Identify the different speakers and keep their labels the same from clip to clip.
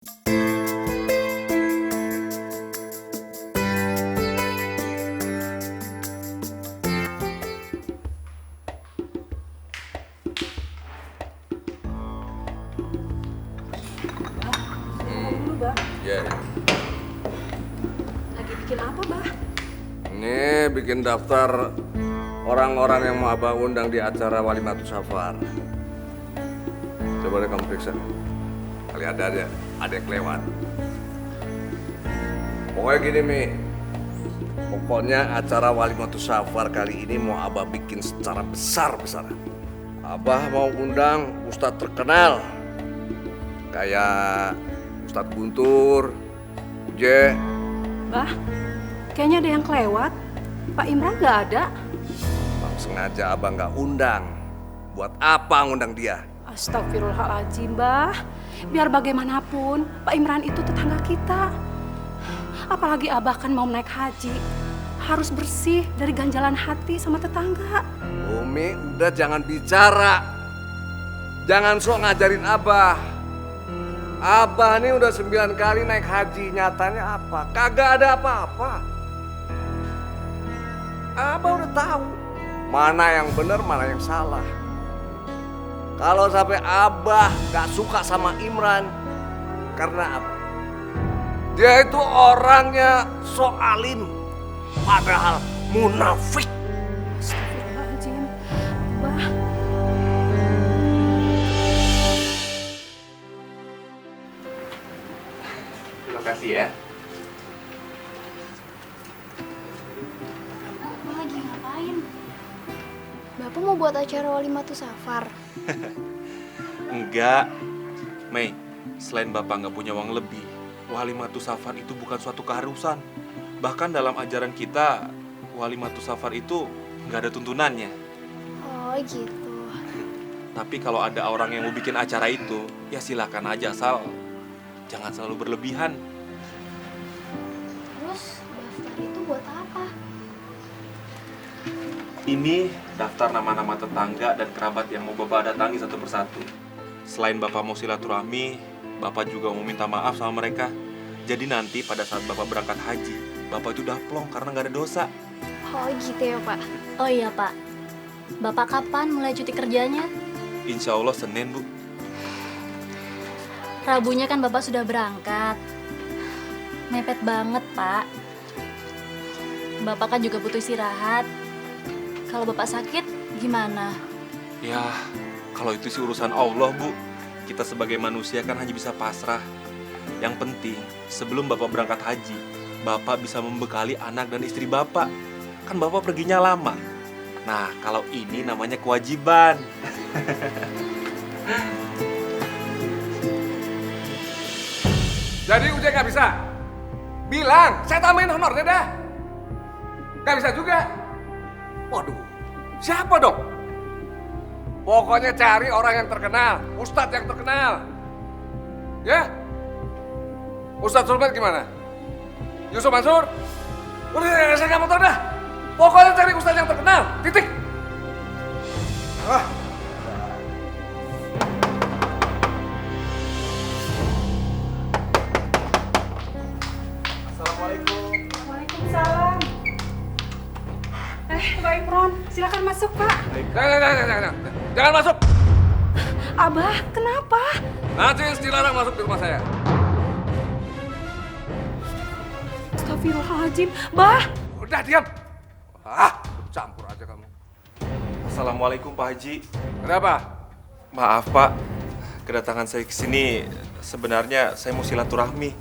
Speaker 1: Iya.
Speaker 2: Lagi bikin apa, Bah?
Speaker 1: Ini bikin daftar orang-orang yang mau Abah undang di acara Walimatus Safar. Coba deh kamu periksa. Kali ada yang kelewat. Pokoknya gini, Mi. Pokoknya acara Walimatus Safar kali ini mau Abah bikin secara besar-besaran. Abah mau undang ustadz terkenal. Kayak Ustadz Guntur, Uje.
Speaker 2: Bah, kayaknya ada yang kelewat. Pak Imran nggak ada.
Speaker 1: Bang sengaja Abang nggak undang. Buat apa ngundang dia?
Speaker 2: Astagfirullahaladzim, Bah. Biar bagaimanapun, Pak Imran itu tetangga kita. Apalagi Abah kan mau naik haji. Harus bersih dari ganjalan hati sama tetangga.
Speaker 1: Umi, udah jangan bicara. Jangan sok ngajarin Abah. Abah nih udah 9 kali naik haji. Nyatanya apa? Kagak ada apa-apa. Abah udah tahu mana yang benar, mana yang salah. Kalau sampai Abah gak suka sama Imran, karena apa? Dia itu orangnya sok alim, padahal munafik.
Speaker 2: Astagfirullahaladzim, Bah.
Speaker 3: Terima kasih ya.
Speaker 4: Bapak lagi ngapain? Bapak mau buat acara Walimatus Safar?
Speaker 3: Enggak. Mei, selain Bapak nggak punya uang lebih, Walimatus Safar itu bukan suatu keharusan. Bahkan dalam ajaran kita, Walimatus Safar itu nggak ada tuntunannya.
Speaker 4: Oh gitu.
Speaker 3: Tapi kalau ada orang yang mau bikin acara itu, ya silakan aja, asal jangan selalu berlebihan.
Speaker 4: Terus daftar itu buat apa?
Speaker 3: Ini daftar nama-nama tetangga dan kerabat yang mau Bapak datangi satu persatu. Selain Bapak mau silaturahmi, Bapak juga mau minta maaf sama mereka. Jadi nanti pada saat Bapak berangkat haji, Bapak itu udah plong karena nggak ada dosa.
Speaker 4: Oh gitu ya Pak.
Speaker 5: Oh iya Pak, Bapak kapan mulai cuti kerjanya?
Speaker 3: Insya Allah Senin, Bu.
Speaker 5: Rabunya kan Bapak sudah berangkat. Mepet banget Pak. Bapak kan juga butuh istirahat. Kalau Bapak sakit, gimana?
Speaker 3: Ya, kalau itu sih urusan Allah, Bu. Kita sebagai manusia kan hanya bisa pasrah. Yang penting, sebelum Bapak berangkat haji, Bapak bisa membekali anak dan istri Bapak. Kan Bapak perginya lama. Nah, kalau ini namanya kewajiban.
Speaker 1: Jadi Uje gak bisa? Bilang, saya tambahin honornya dah. Gak bisa juga. Waduh, siapa dong? Pokoknya cari orang yang terkenal, ustadz yang terkenal. Ya? Ustadz Sulman gimana? Yusuf Mansur? Udah, saya gak mau tau dah. Pokoknya cari ustadz yang terkenal, titik. Ah.
Speaker 2: Waalaikumsalam. Pak Imran, silakan masuk, Pak.
Speaker 1: Jangan masuk.
Speaker 2: Abah, kenapa?
Speaker 1: Najis dilarang masuk di rumah saya.
Speaker 2: Astagfirullahaladzim, Bah.
Speaker 1: Udah diam. Campur aja kamu.
Speaker 3: Assalamualaikum Pak Haji.
Speaker 1: Kenapa?
Speaker 3: Maaf Pak, kedatangan saya ke sini sebenarnya saya mau silaturahmi.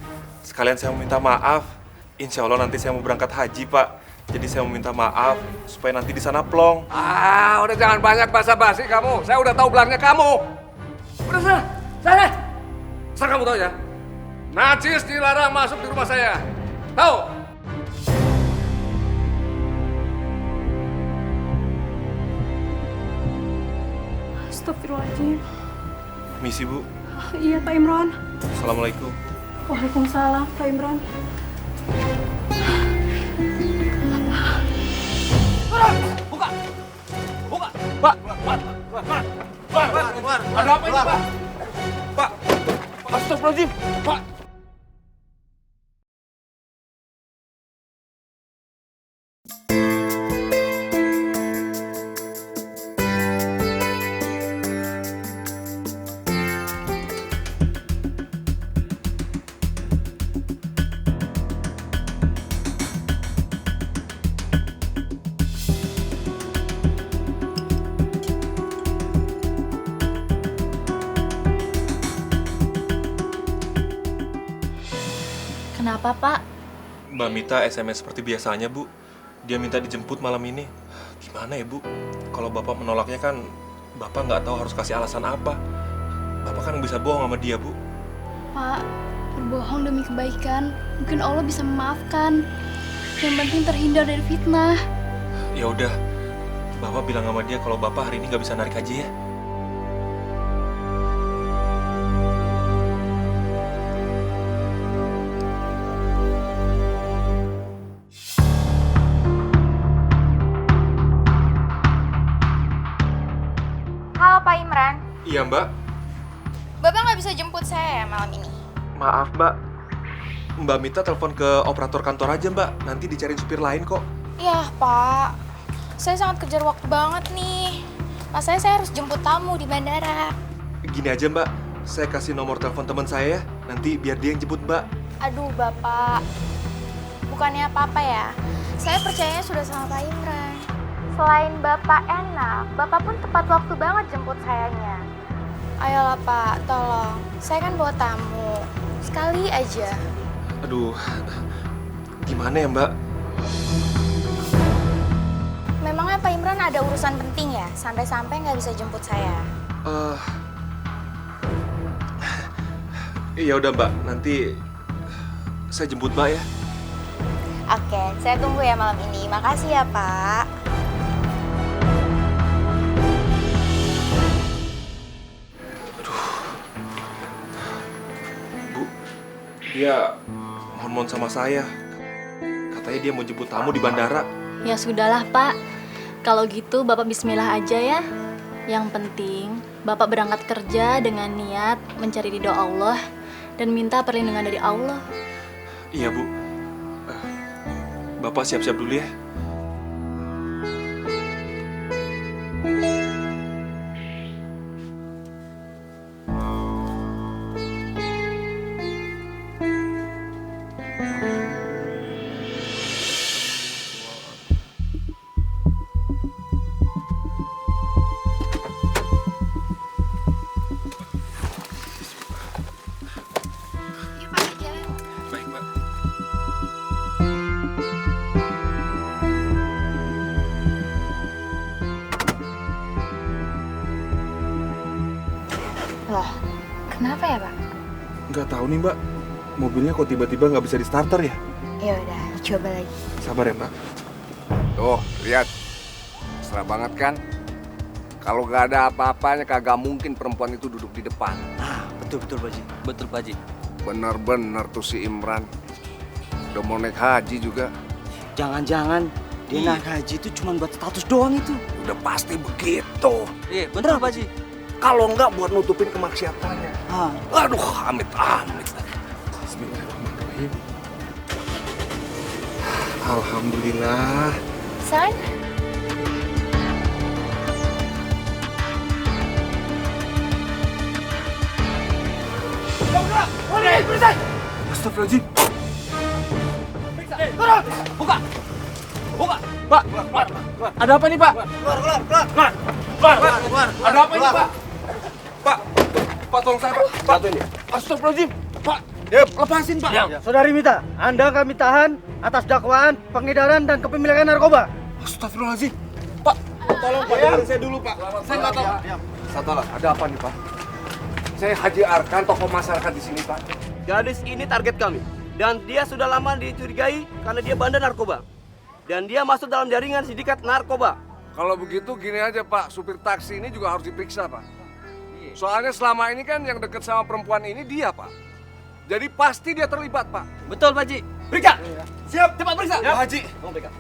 Speaker 3: Sekalian saya mau minta maaf. Insya Allah nanti saya mau berangkat haji Pak. Jadi saya mau minta maaf supaya nanti di sana plong.
Speaker 1: Udah jangan banyak basa-basi kamu. Saya udah tahu belangnya kamu. Udah sana. Asal kamu tahu ya. Najis dilarang masuk di rumah saya. Tahu?
Speaker 2: Astagfirullahaladzim.
Speaker 3: Misi Bu.
Speaker 2: Iya, Pak Imran.
Speaker 3: Assalamualaikum.
Speaker 2: Waalaikumsalam, Pak Imran.
Speaker 1: Buka. Pak. Ada apa ini, Pak? Pak. Astagfirullahaladzim, Pak.
Speaker 5: Kenapa, Pak?
Speaker 3: Mbak Mita SMS seperti biasanya, Bu. Dia minta dijemput malam ini. Gimana ya, Bu? Kalau Bapak menolaknya kan, Bapak nggak tahu harus kasih alasan apa. Bapak kan bisa bohong sama dia, Bu.
Speaker 4: Pak, berbohong demi kebaikan. Mungkin Allah bisa memaafkan. Yang penting terhindar dari fitnah.
Speaker 3: Ya udah, Bapak bilang sama dia kalau Bapak hari ini nggak bisa narik haji ya.
Speaker 6: Halo Pak Imran,
Speaker 3: Iya, Mbak.
Speaker 6: Bapak nggak bisa jemput saya ya malam ini?
Speaker 3: Maaf, Mbak. Mbak Mita telepon ke operator kantor aja, Mbak. Nanti dicariin supir lain kok.
Speaker 6: Yah Pak, saya sangat kejar waktu banget nih. Masanya saya harus jemput tamu di bandara.
Speaker 3: Gini aja, Mbak. Saya kasih nomor telepon teman saya ya. Nanti biar dia yang jemput, Mbak.
Speaker 6: Aduh Bapak, bukannya apa-apa ya. Saya percayanya sudah sama Pak Imran. Selain Bapak enak, Bapak pun tepat waktu banget jemput sayanya. Ayolah Pak, tolong. Saya kan bawa tamu. Sekali aja.
Speaker 3: Aduh, gimana ya, Mbak?
Speaker 6: Memangnya Pak Imran ada urusan penting ya? Sampai-sampai nggak bisa jemput saya.
Speaker 3: Ya udah, Mbak. Nanti saya jemput Mbak ya.
Speaker 6: Oke, saya tunggu ya malam ini. Makasih ya Pak.
Speaker 3: Bu, dia mohon-mohon sama saya. Katanya dia mau jemput tamu di bandara.
Speaker 5: Ya sudahlah, Pak. Kalau gitu Bapak bismillah aja ya. Yang penting Bapak berangkat kerja dengan niat mencari ridho Allah dan minta perlindungan dari Allah.
Speaker 3: Iya, Bu. Bapak siap-siap dulu ya.
Speaker 6: Yuk Pak, jalan.
Speaker 3: Baik, Mbak.
Speaker 6: Loh, kenapa ya Pak?
Speaker 3: Nggak tahu nih, Mbak. Mobilnya kok tiba-tiba nggak bisa di starter ya?
Speaker 6: Ya udah, coba lagi.
Speaker 3: Sabar ya, Mbak.
Speaker 1: Tuh, lihat. Mesra banget kan? Kalau nggak ada apa-apanya kagak mungkin perempuan itu duduk di depan.
Speaker 7: Betul Pak Haji. Betul Pak Haji.
Speaker 1: Bener-bener tuh si Imran. Udah mau naik haji juga.
Speaker 7: Jangan-jangan dia naik haji itu cuma buat status doang itu.
Speaker 1: Udah pasti begitu.
Speaker 7: Iya, bener Pak Haji.
Speaker 1: Kalau nggak buat nutupin kemaksiatannya.
Speaker 7: Ah,
Speaker 1: Aduh, amit-amit.
Speaker 3: Bismillahirrahmanirrahim. Alhamdulillah.
Speaker 6: San?
Speaker 3: Astagfirullahaladzim.
Speaker 7: Pak, ada apa nih Pak?
Speaker 1: Ada apa ini, Pak? Pak, tolong saya, Pak. Pak, astagfirullahaladzim. Pak, lepasin, Pak.
Speaker 8: Saudari Mita, Anda kami tahan atas dakwaan pengedaran dan kepemilikan narkoba.
Speaker 1: Astagfirullahaladzim. Pak, tolong Pak, dengerin saya dulu, Pak. Saya nggak tahu. Satolah, ada apa nih, Pak? Saya Haji Arkan, tokoh masyarakat di sini, Pak.
Speaker 8: Gadis ini target kami. Dan dia sudah lama dicurigai karena dia bandar narkoba. Dan dia masuk dalam jaringan sindikat narkoba.
Speaker 1: Kalau begitu gini aja, Pak. Supir taksi ini juga harus diperiksa, Pak. Soalnya selama ini kan yang deket sama perempuan ini dia, Pak. Jadi pasti dia terlibat, Pak.
Speaker 8: Betul Pak Haji.
Speaker 7: Periksa.
Speaker 8: Siap, cepat periksa.
Speaker 7: Pak Haji.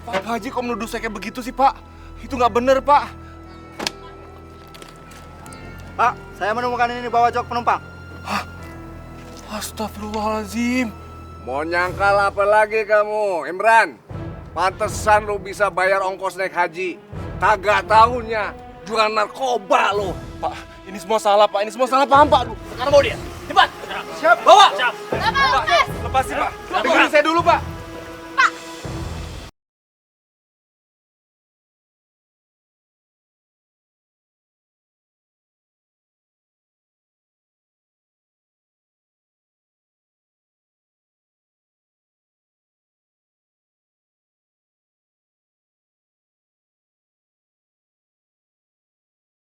Speaker 7: Pak Haji kok menuduh saya kayak begitu sih, Pak? Itu nggak bener, Pak.
Speaker 8: Pak, saya menemukan ini bawa jok penumpang.
Speaker 7: Astagfirullahaladzim.
Speaker 1: Mau nyangkal apa lagi kamu, Imran? Pantesan lu bisa bayar ongkos naik haji. Kagak tahunya jual narkoba lu.
Speaker 7: Pak, ini semua salah Pak, ini semua salah paham Pak.
Speaker 8: Sekarang bawa dia. Cepat.
Speaker 7: Siap, bawa.
Speaker 8: Siap.
Speaker 7: Lepasin Pak. Dengerin saya dulu Pak.